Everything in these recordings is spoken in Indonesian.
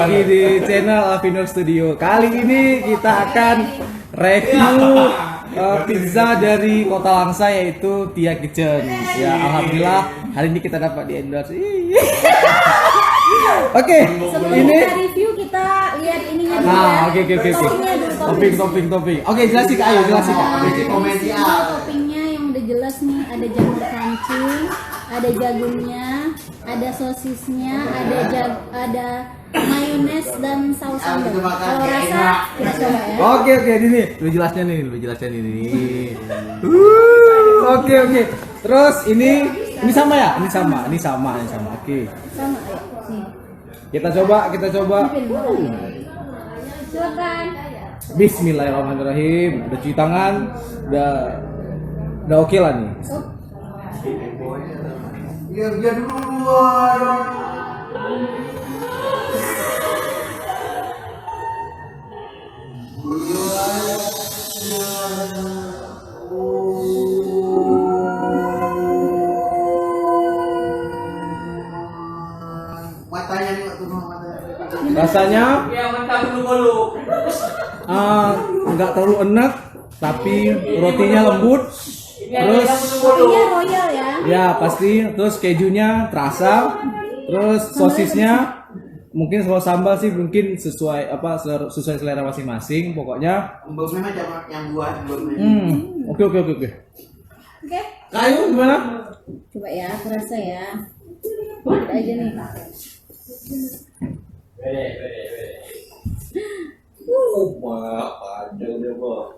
lagi di channel Alvinur Studio. Kali ini kita akan review pizza dari Kota Langsa yaitu Tia Kitchen. Ya, alhamdulillah hari ini kita dapat di endorse. Oke, Sebelum ini kita review kita lihat ininya dulu ya. oke. Topping. Oke, jelasin Kak, ayo jelasin Kak. Toppingnya yang udah jelas nih, ada jamur kancing, ada jagungnya, ada sosisnya, ada mayones dan saus sambal. Kalau rasa kita coba ya. Oke, ini lebih jelasnya ini. Oke. Terus ini sama ya? Ini sama. Oke. Sama ya. Nih. Kita coba. Silakan. Bismillahirrahmanirrahim. Udah cuci tangan, udah oke lah nih. Dia dulu. Matanya nih waktu matanya. Rasanya Ya mantap dulu. nggak terlalu enak, tapi rotinya lembut. Terus Toppingnya royal ya. ya pasti, terus kejunya terasa, terus sosisnya mungkin kalau sambal sih mungkin sesuai sesuai selera masing-masing. Pokoknya Mbaknya macam yang buat oke. Oke. Kayu gimana? Coba ya, aku rasa ya. Lihat aja nih. panjang dia, Bang.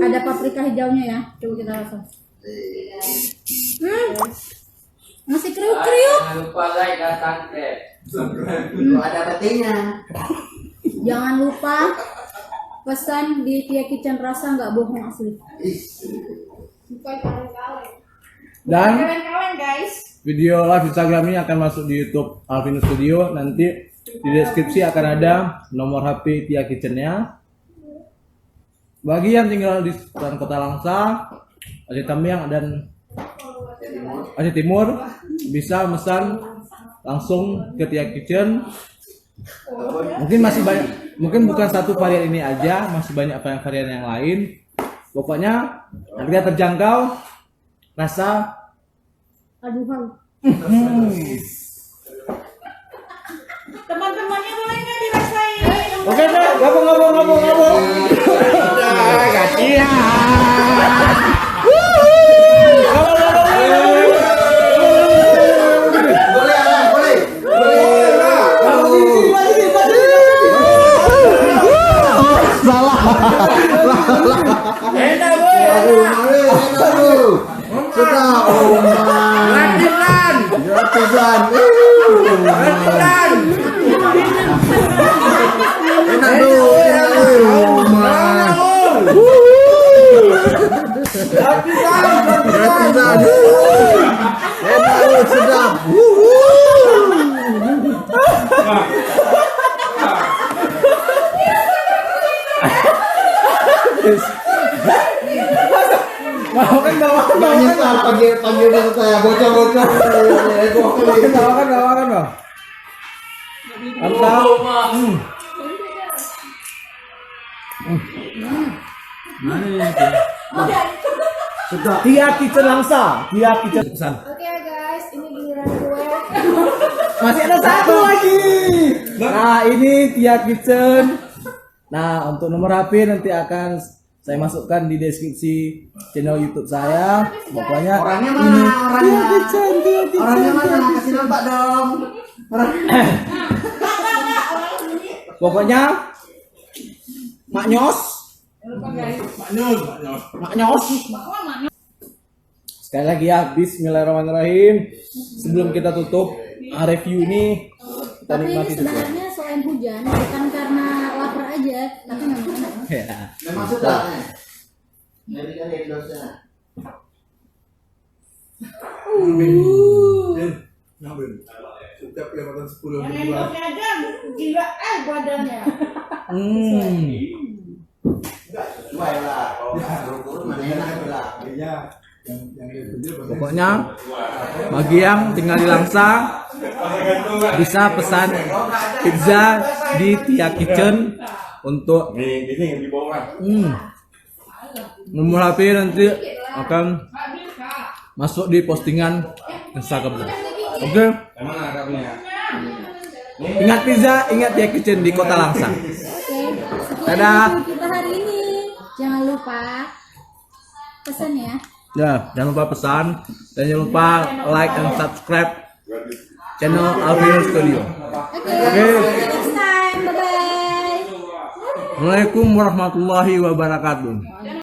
Ada paprika hijaunya ya. Coba kita rasa. Masih kriuk-kriuk. Jangan lupa like dan subscribe. Ada petinya. Jangan lupa pesan di Tia Kitchen, rasa nggak bohong asli. Bukan kaleng-kaleng. Dan Kaleng-kaleng guys. video live Instagram ini akan masuk di YouTube Alvinur Studio. Nanti di deskripsi akan ada nomor HP Tia Kitchen-nya. Bagi yang tinggal di sekitaran Kota Langsa, Aceh Tamiang dan Aceh Timur, bisa mesan langsung ke Tia Kitchen. Mungkin masih banyak, mungkin bukan satu varian ini aja, masih banyak varian yang lain. Pokoknya harga terjangkau, rasa Aduh. Teman-temannya boleh nggak dirasain? oke deh, gabung. Sedap. Mau kan Panggil saya bocah-bocah. Bang. Mantap. Tia Kitchen Langsa, Tia Kitchen pesan. Oke guys, ini giliran gue. Masih ada satu lagi. Nah, ini Tia Kitchen. Nah, untuk nomor HP nanti akan saya masukkan di deskripsi channel YouTube saya. Pokoknya Orangnya ini mana? Orangnya. Tia Kitchen. Orangnya mana? Kasih nampak dong. Pokoknya Maknyos. Sekali lagi ya, Bismillahirrahmanirrahim. Sebelum kita tutup review ini, kita Tapi ini nikmati dulu. sebenarnya selain hujan, bukan karena lapar aja, tapi memang enak. Ya. Memang sudah. Jadi kan endosnya. Setiap yang makan 10 Yang ribuan. endorse aja gila badannya. Enggak sesuai lah. Kalau mana enak lah. Iya, yang dia video Pokoknya bagi yang tinggal di Langsa bisa pesan pizza di Tia Kitchen untuk nomor HP nanti akan masuk di postingan Instagram. Oke. Ingat pizza, ingat Tia Kitchen di Kota Langsa. Oke, sekian Dadah. review kita hari ini. Jangan lupa pesan ya. Ya, jangan lupa pesan dan jangan lupa like dan subscribe channel Alvino Studio. Oke, Oke. see you next time. Bye bye. Assalamualaikum warahmatullahi wabarakatuh.